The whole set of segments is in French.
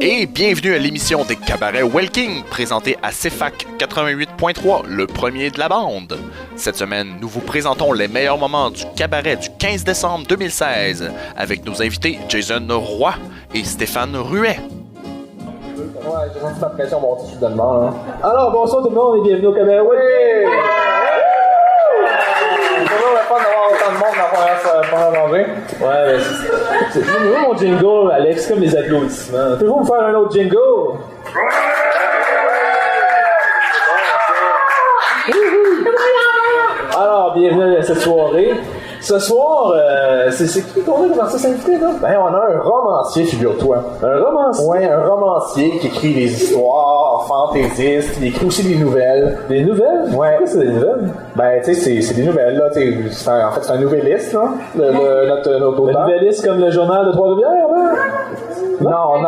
Et bienvenue à l'émission des cabarets Welking, présentée à CFAC 88.3, le premier de la bande. Cette semaine, nous vous présentons les meilleurs moments du cabaret du 15 décembre 2016, avec nos invités Jason Roy et Stéphane Ruet. Ouais, j'ai senti ma pression monter soudainement. Hein. Alors, bonsoir tout le monde et bienvenue au cabaret Welking! C'est toujours le fun d'avoir autant de monde dans la première rangée. Ouais, mais c'est moi mon jingle, Alex, comme les applaudissements. Pouvez-vous me faire un autre jingle? Alors, bienvenue à cette soirée. Ce soir, c'est qui qu'on a comme artiste invité, là? Ben, on a un romancier, figure-toi. Un romancier? Ouais, un romancier qui écrit des histoires fantaisistes, il écrit aussi des nouvelles. Des nouvelles? Ouais. Pourquoi c'est des nouvelles? Ben, tu sais, c'est des nouvelles, là, en fait, c'est un nouvelliste, là, notre auteur. Un nouvelliste comme le journal de Trois-Rivières, là? Non,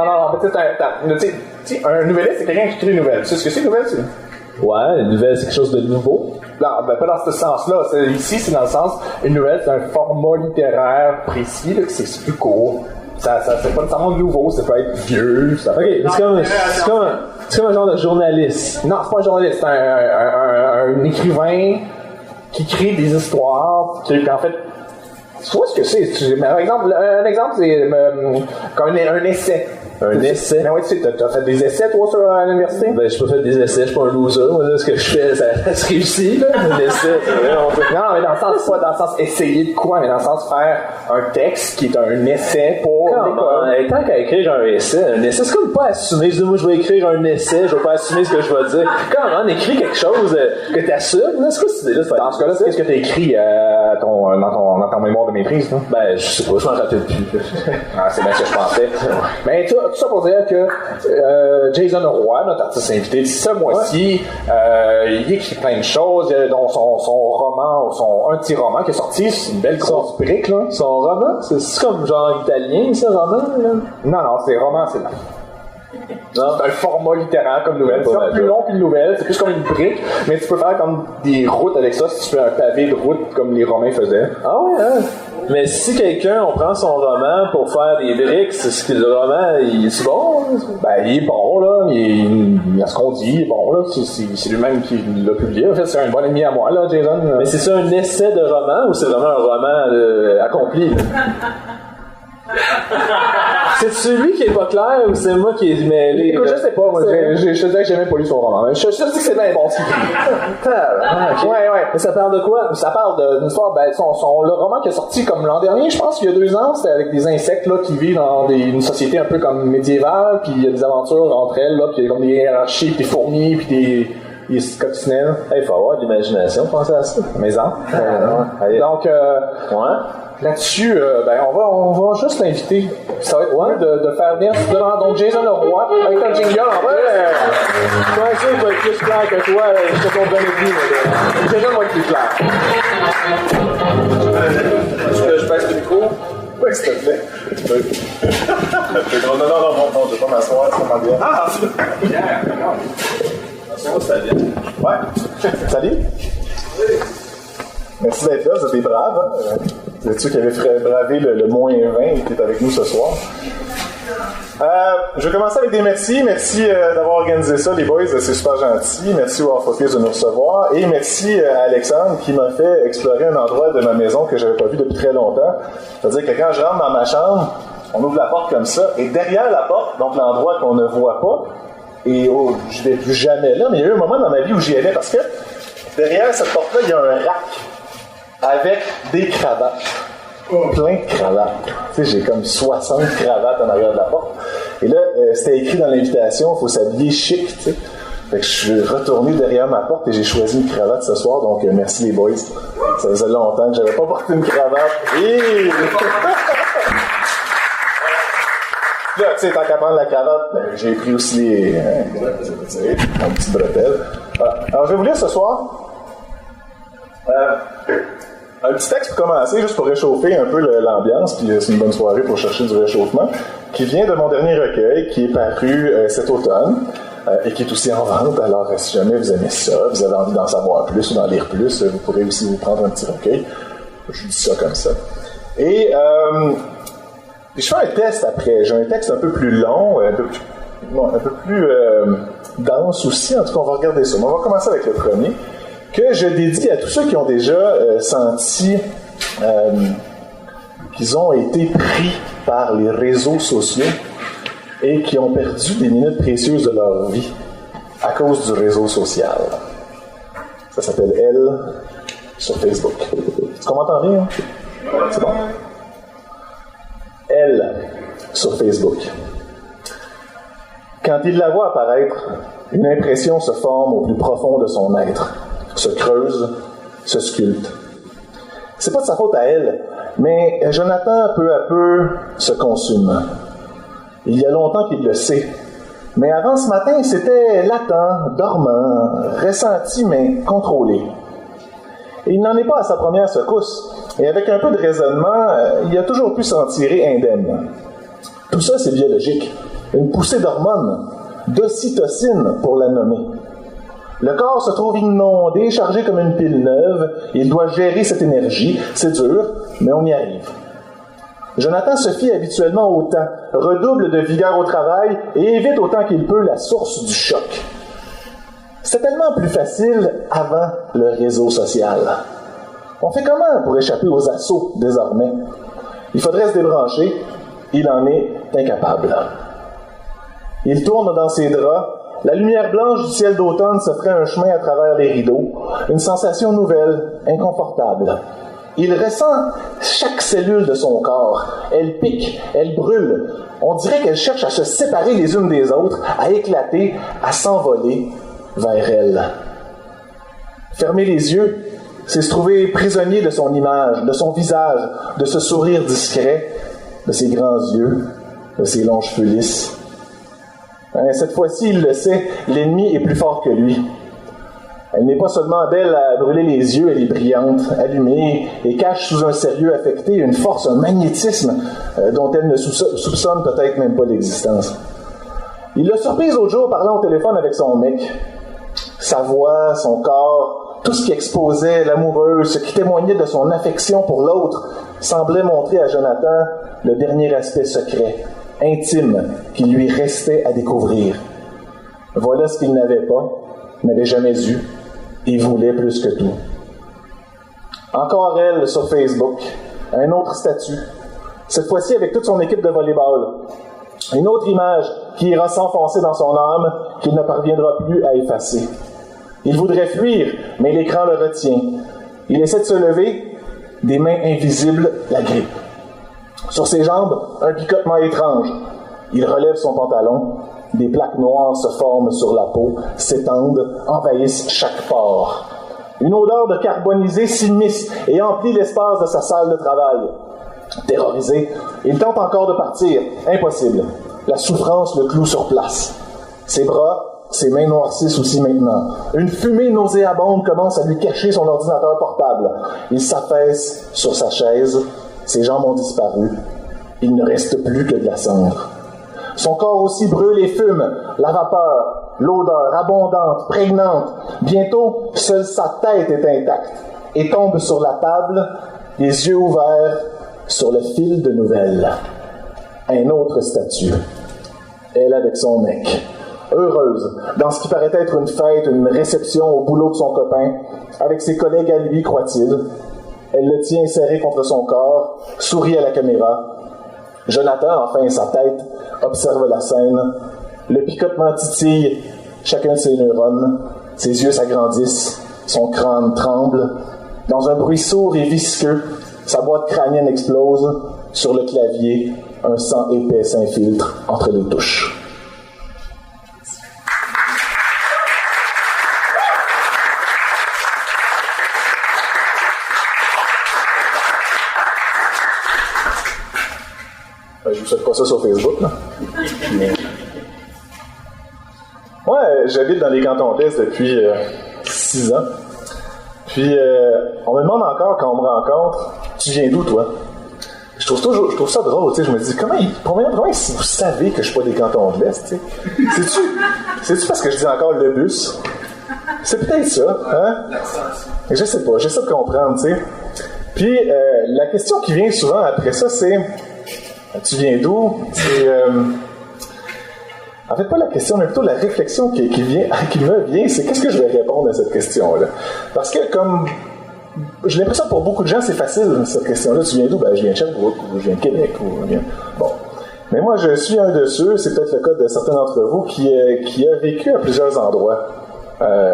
mais tu sais, un nouvelliste, c'est quelqu'un qui écrit des nouvelles. Tu sais ce que c'est, une nouvelle, c'est? Ouais, une nouvelle, c'est quelque chose de nouveau. Non, ben pas dans ce sens-là. Ici, c'est dans le sens, une nouvelle, c'est un format littéraire précis, là, que c'est plus court. Ça, c'est pas nécessairement nouveau, ça peut être vieux. Ça peut... Ok, c'est comme un genre de journaliste. Non, c'est pas un journaliste, c'est un écrivain qui crée des histoires, qui en fait, tu vois ce que c'est. Par exemple, un exemple, c'est comme un essai. Un essai? Ben oui, tu sais, t'as fait des essais, toi, à l'université? Ben, j'ai pas fait des essais, je suis pas un loser. Moi, là, ce que je fais, ça se réussit, là. Un essai, c'est vrai. Non, mais dans le sens, pas dans le sens essayer de quoi, mais dans le sens faire un texte qui est un essai pour l'école. Tant qu'à écrire un essai, c'est comme pas assumer. Je dis, moi, je vais écrire un essai, je vais pas assumer ce que je vais dire. Comment on écrit quelque chose que t'assumes, là? C'est quoi cette idée-là? Dans ce cas-là, qu'est-ce que t'as écrit dans ton mémoire de maîtrise, là? Ben, je sais pas, je m'en rappelle plus. Ah, c'est bien ce que je pensais. Mais tout ça pour dire que Jason Roy, notre artiste invité, ce mois-ci, il écrit plein de choses, dont son roman, un petit roman qui est sorti, c'est une belle grosse brique, là. Son roman? C'est comme genre italien, ce roman, là? Non, c'est roman, c'est là. Non. C'est un format littéraire comme nouvelle. C'est plus long qu'une nouvelle, c'est plus comme une brique, mais tu peux faire comme des routes avec ça si tu fais un pavé de route comme les Romains faisaient. Ah ouais, hein? Mais si on prend son roman pour faire des briques, c'est que le roman, il est bon? Ben, il est bon, là. Il a ce qu'on dit, il est bon, là. C'est lui-même qui l'a publié. En fait, c'est un bon ami à moi, là, Jason. Mais c'est ça un essai de roman ou c'est vraiment un roman accompli, là? C'est celui qui est pas clair ou c'est moi qui est mêlé? Écoute, je sais pas, moi, je te disais que j'aimais pas lu son roman. Mais je te dis que c'est bien bon ce qu'il écrit. Ouais. Mais ça parle de quoi? Ça parle d'une histoire, le roman qui est sorti comme l'an dernier, je pense, il y a 2 ans, c'était avec des insectes, là, qui vivent dans une société un peu comme médiévale, puis il y a des aventures entre elles, là, puis il y a comme des hiérarchies, puis des fourmis, puis des coccinelles. Il faut avoir de l'imagination, penser à ça. Maison. Donc, ouais. Là-dessus, on va juste l'inviter. Ça va être de faire venir donc Jason Roy avec un jingle en vrai. Je pense qu'il va être plus clair que toi, je te comprends plus. Jason va être plus clair. Est-ce que je passe le micro? Oui, s'il te plaît. Tu peux. Non, je vais pas m'asseoir, c'est vraiment bien. Ah, c'est ça vient. Ouais. Salut. Oui. Merci d'être là, vous êtes des braves. Hein? Vous êtes ceux qui avaient bravé le moins 20 et qui est avec nous ce soir. Je vais commencer avec des merci. Merci d'avoir organisé ça, les boys, c'est super gentil. Merci au Focus de nous recevoir. Et merci à Alexandre qui m'a fait explorer un endroit de ma maison que je n'avais pas vu depuis très longtemps. C'est-à-dire que quand je rentre dans ma chambre, on ouvre la porte comme ça, et derrière la porte, donc l'endroit qu'on ne voit pas, et je ne vais plus jamais là, mais il y a eu un moment dans ma vie où j'y allais parce que derrière cette porte-là, il y a un rack avec des cravates. Plein de cravates. Tu sais, j'ai comme 60 cravates en arrière de la porte. Et là, c'était écrit dans l'invitation, il faut s'habiller chic, tu sais. Fait que je suis retourné derrière ma porte et j'ai choisi une cravate ce soir, donc merci les boys. Ça faisait longtemps que j'avais pas porté une cravate. Et... Là, tu sais, tant qu'à prendre la cravate, j'ai pris aussi un petit bretelle. Alors, je vais vous lire ce soir un petit texte pour commencer, juste pour réchauffer un peu l'ambiance, puis c'est une bonne soirée pour chercher du réchauffement, qui vient de mon dernier recueil, qui est paru cet automne, et qui est aussi en vente. Alors, si jamais vous aimez ça, vous avez envie d'en savoir plus ou d'en lire plus, vous pourrez aussi vous prendre un petit recueil. Je dis ça comme ça. Et Et je fais un test après. J'ai un texte un peu plus long, un peu plus dense aussi. En tout cas, on va regarder ça. Mais on va commencer avec le premier, que je dédie à tous ceux qui ont déjà senti qu'ils ont été pris par les réseaux sociaux et qui ont perdu des minutes précieuses de leur vie à cause du réseau social. Ça s'appelle Elle sur Facebook. Est-ce qu'on m'entend bien? Hein? C'est bon? Elle sur Facebook. Quand il la voit apparaître, une impression se forme au plus profond de son être, se creuse, se sculpte. C'est pas de sa faute à elle, mais Jonathan, peu à peu, se consume. Il y a longtemps qu'il le sait. Mais avant ce matin, c'était latent, dormant, ressenti, mais contrôlé. Et il n'en est pas à sa première secousse. Et avec un peu de raisonnement, il a toujours pu s'en tirer indemne. Tout ça, c'est biologique. Une poussée d'hormones, d'ocytocine pour la nommer. Le corps se trouve inondé, chargé comme une pile neuve. Il doit gérer cette énergie. C'est dur, mais on y arrive. Jonathan se fie habituellement au temps, redouble de vigueur au travail et évite autant qu'il peut la source du choc. C'est tellement plus facile avant le réseau social. On fait comment pour échapper aux assauts désormais? Il faudrait se débrancher. Il en est incapable. Il tourne dans ses draps. La lumière blanche du ciel d'automne se ferait un chemin à travers les rideaux. Une sensation nouvelle, inconfortable. Il ressent chaque cellule de son corps. Elle pique, elle brûle. On dirait qu'elle cherche à se séparer les unes des autres, à éclater, à s'envoler vers elle. Fermer les yeux, c'est se trouver prisonnier de son image, de son visage, de ce sourire discret, de ses grands yeux, de ses longs cheveux lisses. Cette fois-ci, il le sait, l'ennemi est plus fort que lui. Elle n'est pas seulement belle à brûler les yeux, elle est brillante, allumée, et cache sous un sérieux affecté une force, un magnétisme dont elle ne soupçonne peut-être même pas l'existence. Il l'a surprise l'autre jour parlant au téléphone avec son mec. Sa voix, son corps, tout ce qui exposait l'amoureuse, ce qui témoignait de son affection pour l'autre, semblait montrer à Jonathan le dernier aspect secret, intime, qui lui restait à découvrir. Voilà ce qu'il n'avait pas, n'avait jamais eu, et voulait plus que tout. Encore elle sur Facebook, un autre statut, cette fois-ci avec toute son équipe de volleyball. Une autre image qui ira s'enfoncer dans son âme, qu'il ne parviendra plus à effacer. Il voudrait fuir, mais l'écran le retient. Il essaie de se lever, des mains invisibles la grippent. Sur ses jambes, un picotement étrange. Il relève son pantalon. Des plaques noires se forment sur la peau, s'étendent, envahissent chaque pore. Une odeur de carbonisé s'immisce et emplit l'espace de sa salle de travail. Terrorisé, il tente encore de partir. Impossible. La souffrance le cloue sur place. Ses bras, ses mains noircissent aussi maintenant. Une fumée nauséabonde commence à lui cacher son ordinateur portable. Il s'affaisse sur sa chaise. Ses jambes ont disparu. Il ne reste plus que de la cendre. Son corps aussi brûle et fume. La vapeur, l'odeur abondante, prégnante. Bientôt, seule sa tête est intacte et tombe sur la table, les yeux ouverts, sur le fil de nouvelles. Un autre statut. Elle avec son mec. Heureuse, dans ce qui paraît être une fête, une réception au boulot de son copain, avec ses collègues à lui, croit-il. Elle le tient serré contre son corps, sourit à la caméra. Jonathan, enfin sa tête, observe la scène. Le picotement titille chacun de ses neurones. Ses yeux s'agrandissent. Son crâne tremble. Dans un bruit sourd et visqueux, sa boîte crânienne explose. Sur le clavier, un sang épais s'infiltre entre les touches. Je vous souhaite pas ça sur Facebook, là. Moi, j'habite dans les cantons de l'Est depuis 6 ans. Puis, on me demande encore, quand on me rencontre, « Tu viens d'où, toi? » Je trouve ça drôle, tu sais. Je me dis, comment si vous savez que je suis pas des cantons de l'Est, tu sais? C'est-tu parce que je dis encore le bus? C'est peut-être ça, hein? Je sais pas, j'essaie de comprendre, tu sais. Puis, la question qui vient souvent après ça, c'est... Tu viens d'où? C'est... En fait, pas la question, mais plutôt la réflexion qui me vient, c'est qu'est-ce que je vais répondre à cette question-là? Parce que comme... J'ai l'impression que pour beaucoup de gens, c'est facile, cette question-là. Tu viens d'où? Ben, je viens de Sherbrooke, ou je viens de Québec, ou je viens... Bon. Mais moi, je suis un de ceux, c'est peut-être le cas de certains d'entre vous, qui a vécu à plusieurs endroits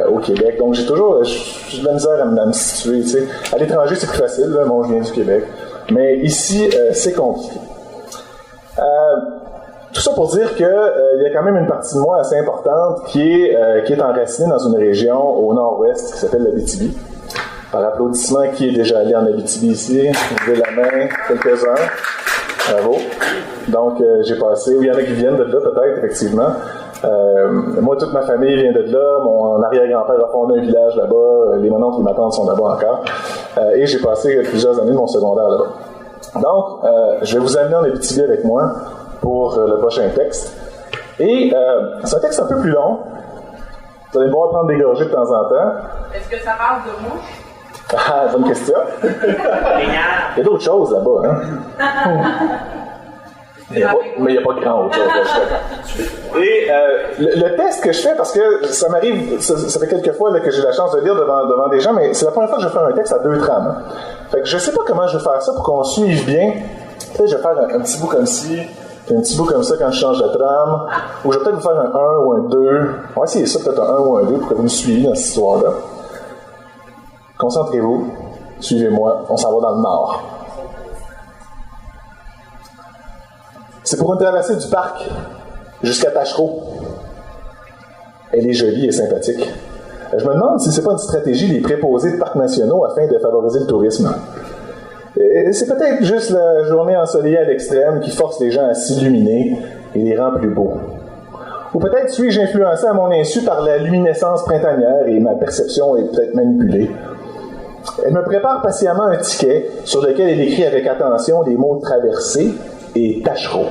au Québec. Donc, j'ai de la misère à me situer, tu sais. À l'étranger, c'est plus facile, là. Bon, je viens du Québec. Mais ici, c'est compliqué. Tout ça pour dire que il y a quand même une partie de moi assez importante qui est enracinée dans une région au nord-ouest qui s'appelle l'Abitibi. Par applaudissement, qui est déjà allé en Abitibi ici? Levez la main, quelques-uns. Bravo. Donc, j'ai passé... Il y en a qui viennent de là, peut-être, effectivement. Moi, toute ma famille vient de là. Mon arrière-grand-père a fondé un village là-bas. Les mononcles et ma tante sont là-bas encore. Et j'ai passé plusieurs années de mon secondaire là-bas. Donc, je vais vous amener en Abitibi avec moi pour le prochain texte. Et c'est un texte un peu plus long. Vous allez me voir prendre des gorgées de temps en temps. Est-ce que ça parle de mouches? Ah, bonne question. Il y a d'autres choses là-bas, hein? Mais il n'y a pas grand autre chose. Et le test que je fais, parce que ça m'arrive, ça fait quelques fois là, que j'ai la chance de lire devant des gens, mais c'est la première fois que je fais un texte à 2 trames. Fait que je sais pas comment je vais faire ça pour qu'on suive bien. Tu sais, je vais faire un petit bout comme ci, puis un petit bout comme ça quand je change de trame, ou je vais peut-être vous faire un 1 ou un 2. On va essayer ça, peut-être un 1 ou un 2 pour que vous me suiviez dans cette histoire-là. Concentrez-vous, suivez-moi, on s'en va dans le nord. C'est pour une traversée du parc jusqu'à Tachereau. Elle est jolie et sympathique. Je me demande si c'est pas une stratégie des préposés de parcs nationaux afin de favoriser le tourisme. C'est peut-être juste la journée ensoleillée à l'extrême qui force les gens à s'illuminer et les rend plus beaux. Ou peut-être suis-je influencé à mon insu par la luminescence printanière et ma perception est peut-être manipulée. Elle me prépare patiemment un ticket sur lequel elle écrit avec attention les mots traversée et Tachereau,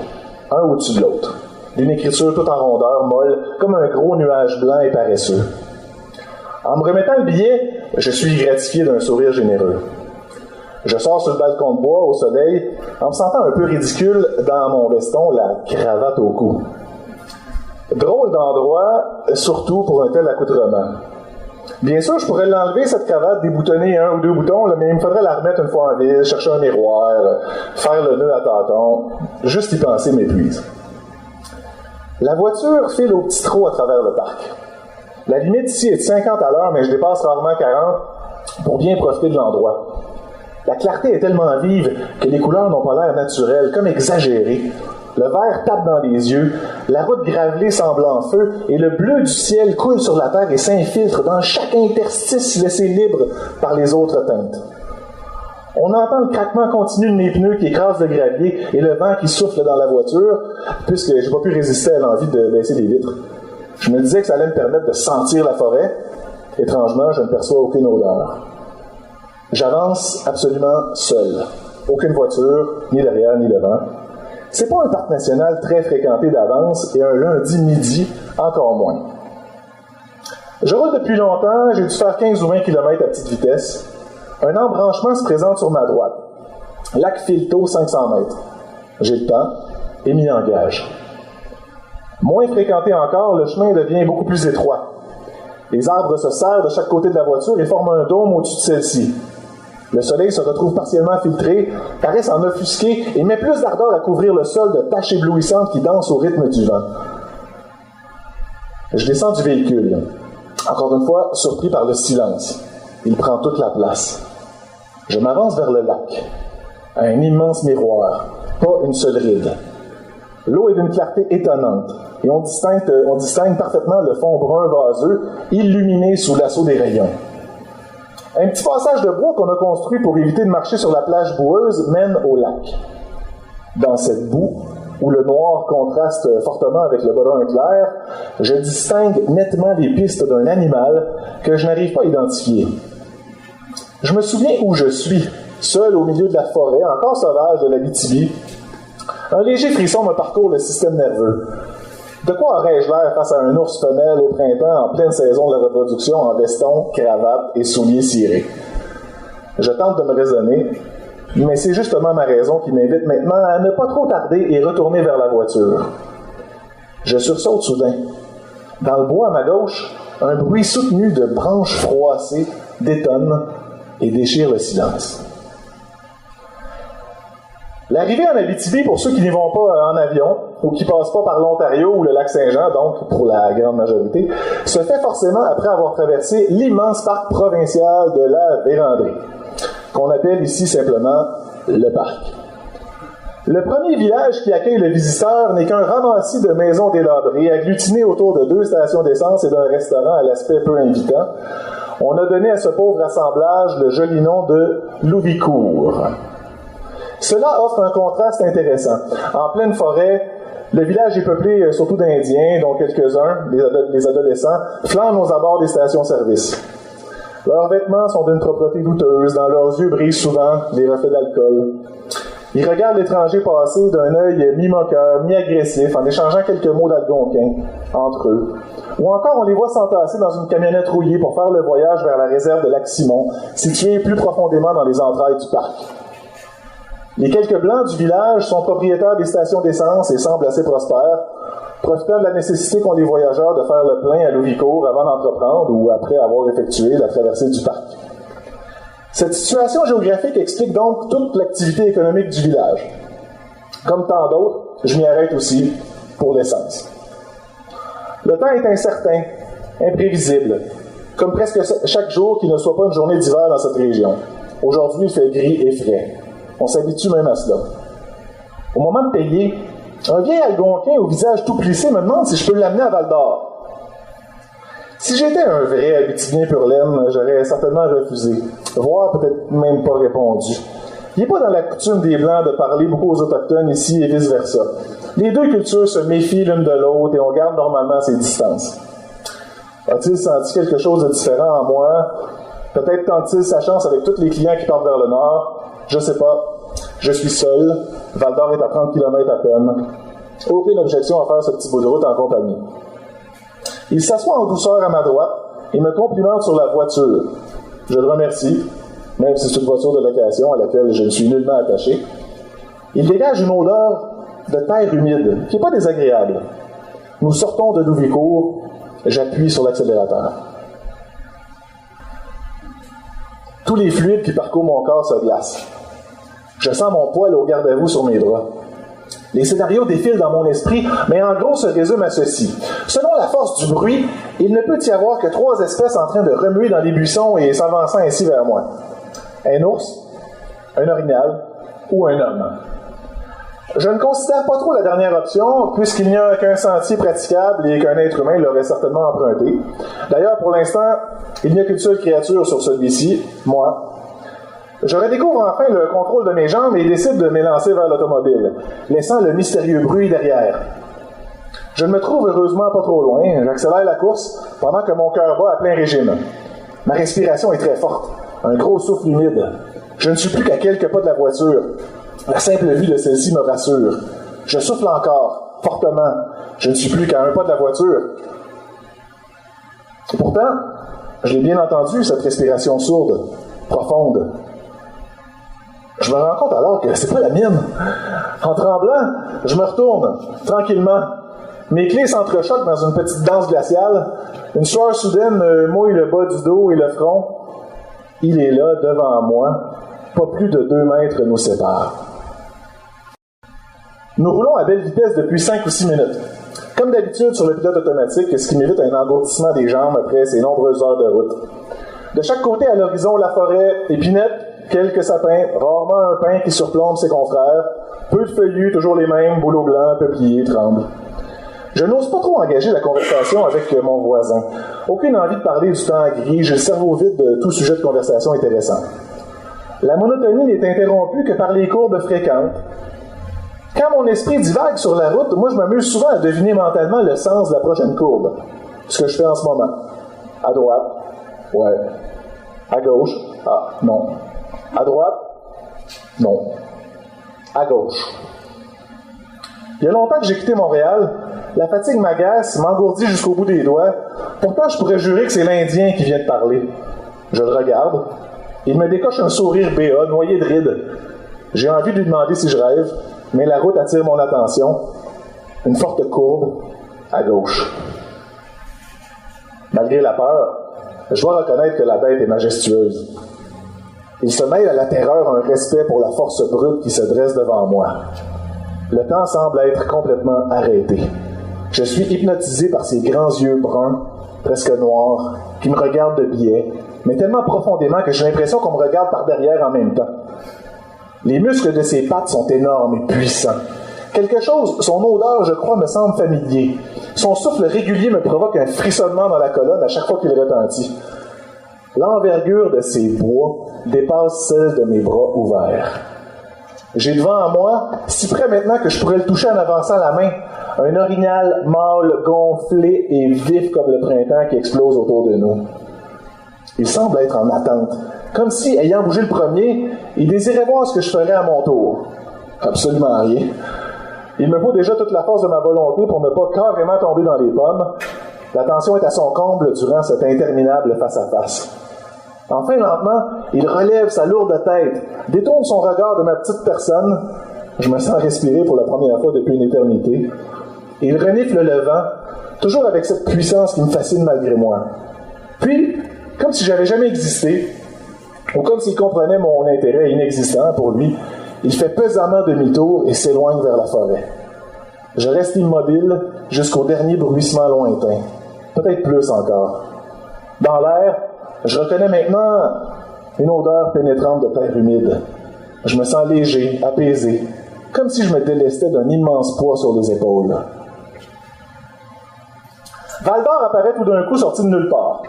un au-dessus de l'autre. D'une écriture toute en rondeur, molle, comme un gros nuage blanc et paresseux. En me remettant le billet, je suis gratifié d'un sourire généreux. Je sors sur le balcon de bois au soleil en me sentant un peu ridicule dans mon veston, la cravate au cou. Drôle d'endroit, surtout pour un tel accoutrement. Bien sûr, je pourrais l'enlever, cette cravate, déboutonner 1 ou 2 boutons, là, mais il me faudrait la remettre une fois en ville, chercher un miroir, faire le nœud à tâtons. Juste y penser m'épuise. La voiture file au petit trot à travers le parc. La limite ici est de 50 à l'heure, mais je dépasse rarement 40 pour bien profiter de l'endroit. La clarté est tellement vive que les couleurs n'ont pas l'air naturelles, comme exagérées. Le vert tape dans les yeux, la route gravelée semble en feu, et le bleu du ciel coule sur la terre et s'infiltre dans chaque interstice laissé libre par les autres teintes. On entend le craquement continu de mes pneus qui écrasent le gravier et le vent qui souffle dans la voiture, puisque j'ai pas pu résister à l'envie de baisser les vitres. Je me disais que ça allait me permettre de sentir la forêt. Étrangement, je ne perçois aucune odeur. J'avance absolument seul. Aucune voiture, ni derrière, ni devant. C'est pas un parc national très fréquenté d'avance et un lundi midi, encore moins. Je roule depuis longtemps, j'ai dû faire 15 ou 20 km à petite vitesse. Un embranchement se présente sur ma droite. Lac Filto, 500 mètres. J'ai le temps et m'y engage. Moins fréquenté encore, le chemin devient beaucoup plus étroit. Les arbres se serrent de chaque côté de la voiture et forment un dôme au-dessus de celle-ci. Le soleil se retrouve partiellement filtré, paraît s'en offusquer et met plus d'ardeur à couvrir le sol de taches éblouissantes qui dansent au rythme du vent. Je descends du véhicule. Encore une fois, surpris par le silence. Il prend toute la place. Je m'avance vers le lac. Un immense miroir, pas une seule ride. L'eau est d'une clarté étonnante et on distingue parfaitement le fond brun vaseux, illuminé sous l'assaut des rayons. Un petit passage de bois qu'on a construit pour éviter de marcher sur la plage boueuse mène au lac. Dans cette boue, où le noir contraste fortement avec le brun clair, je distingue nettement les pistes d'un animal que je n'arrive pas à identifier. Je me souviens où je suis, seul au milieu de la forêt, encore sauvage de l'Abitibi. Un léger frisson me parcourt le système nerveux. De quoi aurais-je l'air face à un ours femelle au printemps en pleine saison de la reproduction en veston, cravate et souliers cirés? Je tente de me raisonner, Mais c'est justement ma raison qui m'invite maintenant à ne pas trop tarder et retourner vers la voiture. Je sursaute soudain. Dans le bois à ma gauche, un bruit soutenu de branches froissées détonne et déchire le silence. L'arrivée en Abitibi, pour ceux qui n'y vont pas en avion ou qui ne passent pas par l'Ontario ou le lac Saint-Jean, donc pour la grande majorité, se fait forcément après avoir traversé l'immense parc provincial de la Vérandrée, qu'on appelle ici simplement le parc. Le premier village qui accueille le visiteur n'est qu'un ramassis de maisons délabrées, agglutinées autour de 2 stations d'essence et d'un restaurant à l'aspect peu invitant. On a donné à ce pauvre assemblage le joli nom de Louvicourt. Cela offre un contraste intéressant. En pleine forêt, le village est peuplé surtout d'Indiens, dont quelques-uns, les adolescents, flânent aux abords des stations-service. Leurs vêtements sont d'une propreté douteuse, dans leurs yeux brillent souvent des reflets d'alcool. Ils regardent l'étranger passer d'un œil mi-moqueur, mi-agressif, en échangeant quelques mots d'algonquin entre eux. Ou encore, on les voit s'entasser dans une camionnette rouillée pour faire le voyage vers la réserve de Lac-Simon, située plus profondément dans les entrailles du parc. Les quelques blancs du village sont propriétaires des stations d'essence et semblent assez prospères, profitant de la nécessité qu'ont les voyageurs de faire le plein à Louvicourt avant d'entreprendre ou après avoir effectué la traversée du parc. Cette situation géographique explique donc toute l'activité économique du village. Comme tant d'autres, je m'y arrête aussi pour l'essence. Le temps est incertain, imprévisible, comme presque chaque jour qui ne soit pas une journée d'hiver dans cette région. Aujourd'hui, il fait gris et frais. On s'habitue même à cela. Au moment de payer, un vieil algonquin au visage tout plissé me demande si je peux l'amener à Val-d'Or. Si j'étais un vrai Abitibien pur laine, j'aurais certainement refusé, voire peut-être même pas répondu. Il n'est pas dans la coutume des Blancs de parler beaucoup aux Autochtones ici et vice-versa. Les deux cultures se méfient l'une de l'autre et on garde normalement ses distances. A-t-il senti quelque chose de différent en moi? Peut-être tente-t-il sa chance avec tous les clients qui partent vers le nord? Je sais pas. Je suis seul. Val-d'Or est à 30 km à peine. Aucune objection à faire ce petit bout de route en compagnie. Il s'assoit en douceur à ma droite et me complimente sur la voiture. Je le remercie, même si c'est une voiture de location à laquelle je ne suis nullement attaché. Il dégage une odeur de terre humide qui n'est pas désagréable. Nous sortons de Louvicourt. J'appuie sur l'accélérateur. Tous les fluides qui parcourent mon corps se glacent. Je sens mon poil au garde-à-vous sur mes bras. Les scénarios défilent dans mon esprit, mais en gros se résument à ceci. Selon la force du bruit, il ne peut y avoir que 3 espèces en train de remuer dans les buissons et s'avançant ainsi vers moi. Un ours, un orignal ou un homme. Je ne considère pas trop la dernière option, puisqu'il n'y a qu'un sentier praticable et qu'un être humain l'aurait certainement emprunté. D'ailleurs, pour l'instant, il n'y a qu'une seule créature sur celui-ci, moi. Je redécouvre enfin le contrôle de mes jambes et décide de m'élancer vers l'automobile, laissant le mystérieux bruit derrière. Je ne me trouve heureusement pas trop loin. J'accélère la course pendant que mon cœur bat à plein régime. Ma respiration est très forte, un gros souffle humide. Je ne suis plus qu'à quelques pas de la voiture. La simple vue de celle-ci me rassure. Je souffle encore, fortement. Je ne suis plus qu'à un pas de la voiture. Et pourtant, je l'ai bien entendu, cette respiration sourde, profonde. Je me rends compte alors que c'est pas la mienne. En tremblant, je me retourne, tranquillement. Mes clés s'entrechoquent dans une petite danse glaciale. Une sueur soudaine me mouille le bas du dos et le front. Il est là, devant moi. Pas plus de 2 mètres nous séparent. Nous roulons à belle vitesse depuis 5 ou 6 minutes. Comme d'habitude sur le pilote automatique, ce qui m'évite un engourdissement des jambes après ces nombreuses heures de route. De chaque côté à l'horizon, la forêt, épinette, quelques sapins, rarement un pin qui surplombe ses confrères, peu de feuillus, toujours les mêmes, bouleaux blancs, peupliers, trembles. Je n'ose pas trop engager la conversation avec mon voisin. Aucune envie de parler du temps gris, j'ai le cerveau vide de tout sujet de conversation intéressant. La monotonie n'est interrompue que par les courbes fréquentes. Quand mon esprit divague sur la route, moi je m'amuse souvent à deviner mentalement le sens de la prochaine courbe. Ce que je fais en ce moment. À droite, ouais. À gauche, ah, non. À droite, non. À gauche. Il y a longtemps que j'ai quitté Montréal. La fatigue m'agace, m'engourdit jusqu'au bout des doigts. Pourtant, je pourrais jurer que c'est l'Indien qui vient de parler. Je le regarde. Il me décoche un sourire béat, noyé de rides. J'ai envie de lui demander si je rêve, mais la route attire mon attention. Une forte courbe à gauche. Malgré la peur, je dois reconnaître que la bête est majestueuse. Il se mêle à la terreur un respect pour la force brute qui se dresse devant moi. Le temps semble être complètement arrêté. Je suis hypnotisé par ses grands yeux bruns, presque noirs, qui me regardent de biais, mais tellement profondément que j'ai l'impression qu'on me regarde par derrière en même temps. Les muscles de ses pattes sont énormes et puissants. Quelque chose, son odeur, je crois, me semble familier. Son souffle régulier me provoque un frissonnement dans la colonne à chaque fois qu'il retentit. L'envergure de ses bois dépasse celle de mes bras ouverts. J'ai devant moi, si près maintenant que je pourrais le toucher en avançant la main, un orignal mâle gonflé et vif comme le printemps qui explose autour de nous. Il semble être en attente, comme si, ayant bougé le premier, il désirait voir ce que je ferais à mon tour. Absolument rien. Il me faut déjà toute la force de ma volonté pour ne pas carrément tomber dans les pommes. La tension est à son comble durant cet interminable face-à-face. Enfin, lentement, il relève sa lourde tête, détourne son regard de ma petite personne. Je me sens respirer pour la première fois depuis une éternité. Et il renifle le vent, toujours avec cette puissance qui me fascine malgré moi. Puis, comme si j'avais jamais existé, ou comme s'il comprenait mon intérêt inexistant pour lui, il fait pesamment demi-tour et s'éloigne vers la forêt. Je reste immobile jusqu'au dernier bruissement lointain. Peut-être plus encore. Dans l'air, je reconnais maintenant une odeur pénétrante de terre humide. Je me sens léger, apaisé, comme si je me délestais d'un immense poids sur les épaules. Val-d'Or apparaît tout d'un coup sorti de nulle part.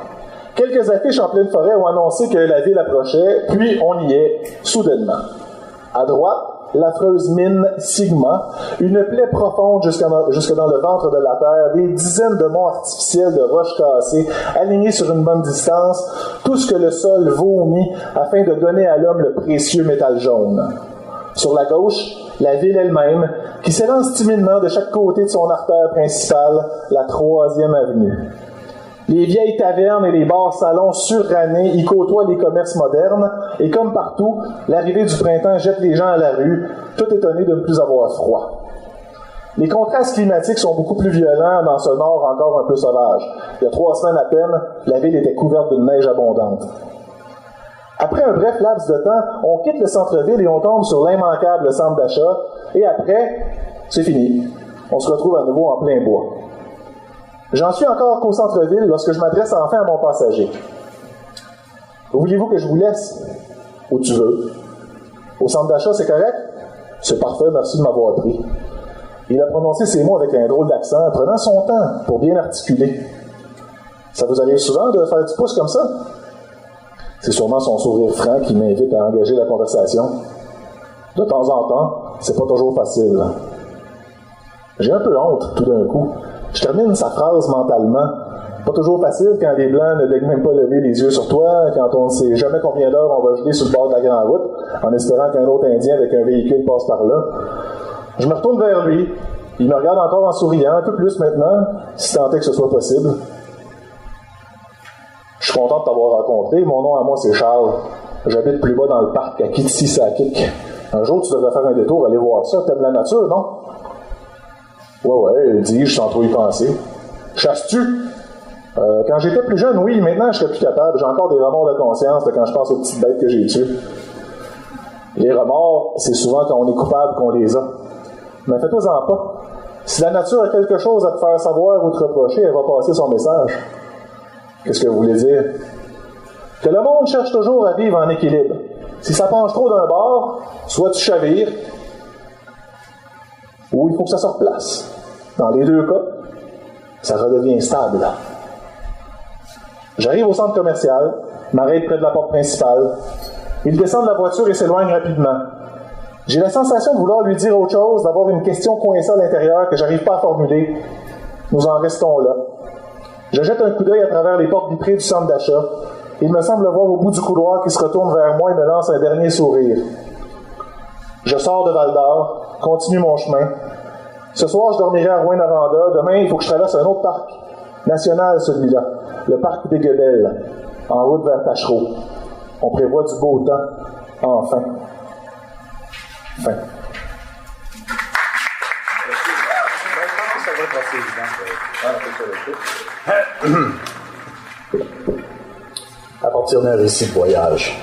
Quelques affiches en pleine forêt ont annoncé que la ville approchait, puis on y est, soudainement. À droite, l'affreuse mine Sigma, une plaie profonde jusque dans le ventre de la terre, des dizaines de monts artificiels de roches cassées, alignés sur une bonne distance, tout ce que le sol vomit afin de donner à l'homme le précieux métal jaune. Sur la gauche, la ville elle-même, qui s'élance timidement de chaque côté de son artère principale, la 3e avenue. Les vieilles tavernes et les bars salons surannés y côtoient les commerces modernes, et comme partout, l'arrivée du printemps jette les gens à la rue, tout étonnés de ne plus avoir froid. Les contrastes climatiques sont beaucoup plus violents dans ce nord encore un peu sauvage. Il y a 3 semaines à peine, la ville était couverte d'une neige abondante. Après un bref laps de temps, on quitte le centre-ville et on tombe sur l'immanquable centre d'achat, et après, c'est fini. On se retrouve à nouveau en plein bois. J'en suis encore qu'au centre-ville lorsque je m'adresse enfin à mon passager. Voulez-vous que je vous laisse? Où tu veux. Au centre d'achat, c'est correct? C'est parfait, merci de m'avoir pris. Il a prononcé ces mots avec un drôle d'accent, prenant son temps pour bien articuler. Ça vous arrive souvent de faire du pouce comme ça? C'est sûrement son sourire franc qui m'invite à engager la conversation. De temps en temps, c'est pas toujours facile. J'ai un peu honte, tout d'un coup. Je termine sa phrase mentalement. Pas toujours facile quand les Blancs ne daignent même pas lever les yeux sur toi, quand on ne sait jamais combien d'heures on va geler sur le bord de la grande route, en espérant qu'un autre Indien avec un véhicule passe par là. Je me retourne vers lui. Il me regarde encore en souriant, un peu plus maintenant, si tant est que ce soit possible. Je suis content de t'avoir rencontré. Mon nom à moi, c'est Charles. J'habite plus bas dans le parc, à Kitsisakik. Un jour, tu devrais faire un détour, aller voir ça. T'aimes la nature, non? Ouais, dis-je sans trop y penser. Chasses-tu? Quand j'étais plus jeune, oui. Maintenant, je serais plus capable. J'ai encore des remords de conscience quand je pense aux petites bêtes que j'ai tuées. Les remords, c'est souvent quand on est coupable qu'on les a. Mais fais-toi-en pas. Si la nature a quelque chose à te faire savoir ou te reprocher, elle va passer son message. Qu'est-ce que vous voulez dire? Que le monde cherche toujours à vivre en équilibre. Si ça penche trop d'un bord, soit tu chavires, ou il faut que ça se replace. Dans les deux cas, ça redevient stable. J'arrive au centre commercial, m'arrête près de la porte principale. Il descend de la voiture et s'éloigne rapidement. J'ai la sensation de vouloir lui dire autre chose, d'avoir une question coincée à l'intérieur que j'arrive pas à formuler. Nous en restons là. Je jette un coup d'œil à travers les portes vitrées du centre d'achat. Il me semble voir au bout du couloir qui se retourne vers moi et me lance un dernier sourire. Je sors de Val-d'Or, continue mon chemin. Ce soir, je dormirai à Rouyn-Noranda. Demain, il faut que je traverse un autre parc. National, celui-là. Le parc des Guebels, en route vers Tachereau. On prévoit du beau temps. Enfin. Fin. À partir d'un récit de voyage.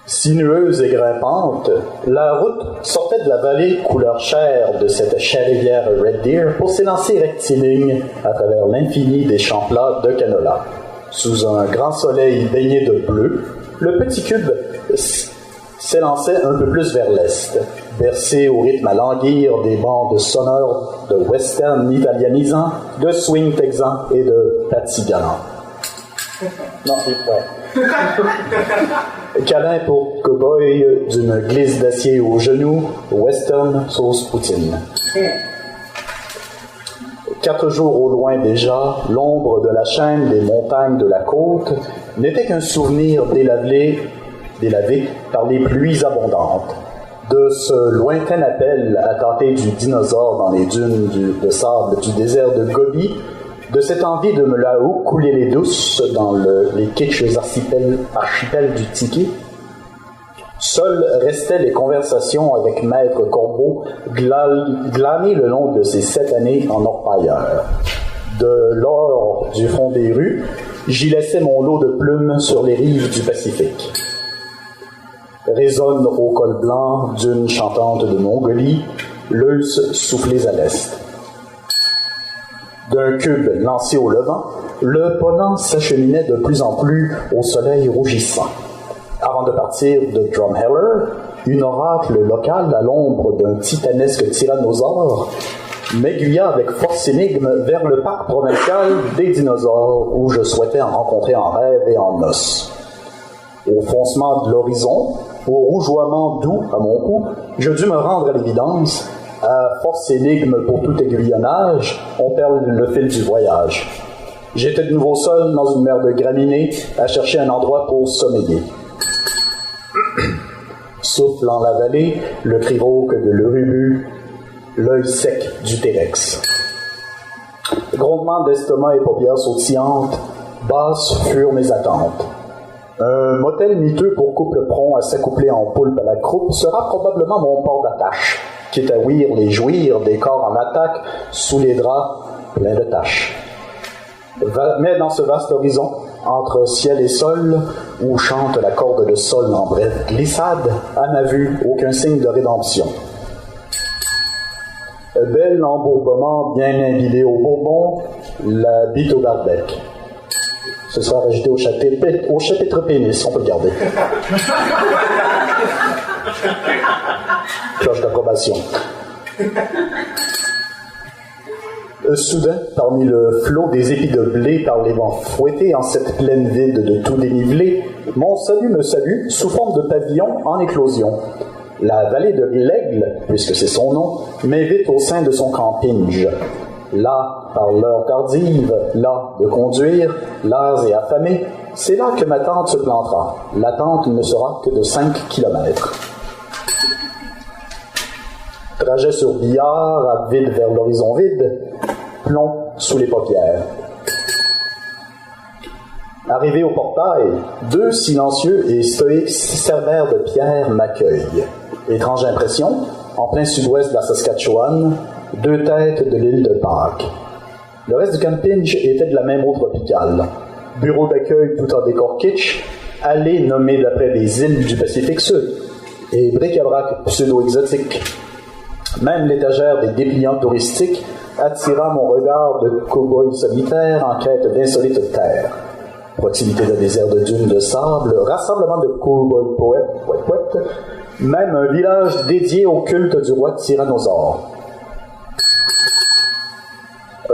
Sinueuse et grimpante, la route sortait de la vallée couleur chair de cette chère rivière Red Deer pour s'élancer rectiligne à travers l'infini des champs plats de canola. Sous un grand soleil baigné de bleu, le petit cube s'élançait un peu plus vers l'est, bercé au rythme à languir des bandes sonores de western italianisant, de swing texan et de patti galant. Non, c'est vrai. Câlin pour cow-boy d'une glisse d'acier au genou, western sauce poutine. 4 jours au loin déjà, l'ombre de la chaîne des montagnes de la côte n'était qu'un souvenir délavé par les pluies abondantes. De ce lointain appel à tâter du dinosaure dans les dunes de sable du désert de Gobi, de cette envie de me la couler les douces dans les kitschs archipels du Tiki, seules restaient les conversations avec Maître Corbeau glanées le long de ces 7 années en orpailleur. De l'or du fond des rues, j'y laissais mon lot de plumes sur les rives du Pacifique. Résonne au col blanc d'une chantante de Mongolie, l'eus soufflés à l'est. D'un cube lancé au levant, le ponant s'acheminait de plus en plus au soleil rougissant. Avant de partir de Drumheller, une oracle locale à l'ombre d'un titanesque tyrannosaure m'aiguilla avec force énigme vers le parc provincial des dinosaures où je souhaitais en rencontrer en rêve et en os. Au foncement de l'horizon, au rougeoiement doux à mon cou, je dus me rendre à l'évidence. À force énigme pour tout aiguillonnage, on perd le fil du voyage. J'étais de nouveau seul dans une mer de graminées à chercher un endroit pour sommeiller. Souffle en la vallée, le cri rauque de l'urubu, l'œil sec du T-Rex. Grondement d'estomac et paupières sautillantes, basses furent mes attentes. Un motel miteux pour couple prompt à s'accoupler en poulpe à la croupe sera probablement mon port d'attache, quitte à ouïr les jouir des corps en attaque sous les draps pleins de taches. Mais dans ce vaste horizon, entre ciel et sol, où chante la corde de sol en brève glissade, à ma vue, aucun signe de rédemption. Bel embourbement bien imbibé au bourbon, la bite au barbec. Ce sera rajouté au chapitre pénis, on peut le garder. Cloche d'approbation. Soudain, parmi le flot des épis de blé par les vents fouettés en cette plaine vide de tout dénivelé, mon salut me salue sous forme de pavillon en éclosion. La vallée de l'Aigle, puisque c'est son nom, m'invite au sein de son camping. Là, par l'heure tardive, là de conduire, las et affamé, c'est là que ma tente se plantera. La tente ne sera que de 5 kilomètres. Trajet sur billard, à vide vers l'horizon vide, plomb sous les paupières. Arrivé au portail, 2 silencieux et stoïques cerbères de pierre m'accueillent. Étrange impression, en plein sud-ouest de la Saskatchewan, 2 têtes de l'île de Pâques. Le reste du camping était de la même eau tropicale. Bureau d'accueil tout en décor kitsch, allée nommée d'après des îles du Pacifique Sud, et bric-à-brac pseudo-exotique. Même l'étagère des dépliants touristiques attira mon regard de cow-boy solitaire en quête d'insolites terres. Proximité d'un désert de dunes de sable, rassemblement de cow-boy poètes, même un village dédié au culte du roi tyrannosaure.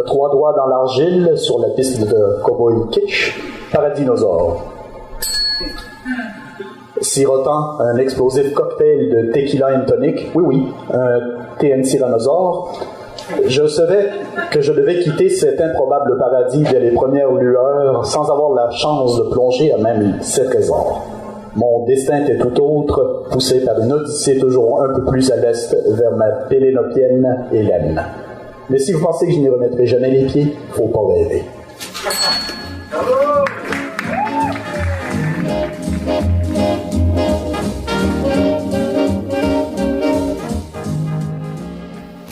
3 doigts dans l'argile sur la piste de cow-boy kitsch, paradinosaure. Sirotant un explosif cocktail de tequila and tonic, oui, un TN tyrannosaure, je savais que je devais quitter cet improbable paradis dès les premières lueurs sans avoir la chance de plonger à même ses trésors. Mon destin était tout autre, poussé par une odyssée toujours un peu plus à l'est vers ma pélénopienne Hélène. Mais si vous pensez que je n'y remettrai jamais les pieds, faut pas rêver.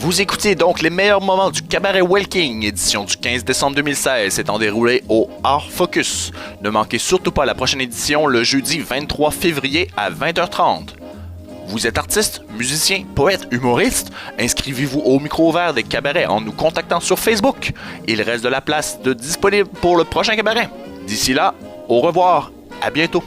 Vous écoutez donc les meilleurs moments du Cabaret Welking, édition du 15 décembre 2016, s'étant déroulé au Art Focus. Ne manquez surtout pas la prochaine édition le jeudi 23 février à 20h30. Vous êtes artiste, musicien, poète, humoriste? Inscrivez-vous au micro ouvert des cabarets en nous contactant sur Facebook. Il reste de la place disponible pour le prochain cabaret. D'ici là, au revoir, à bientôt.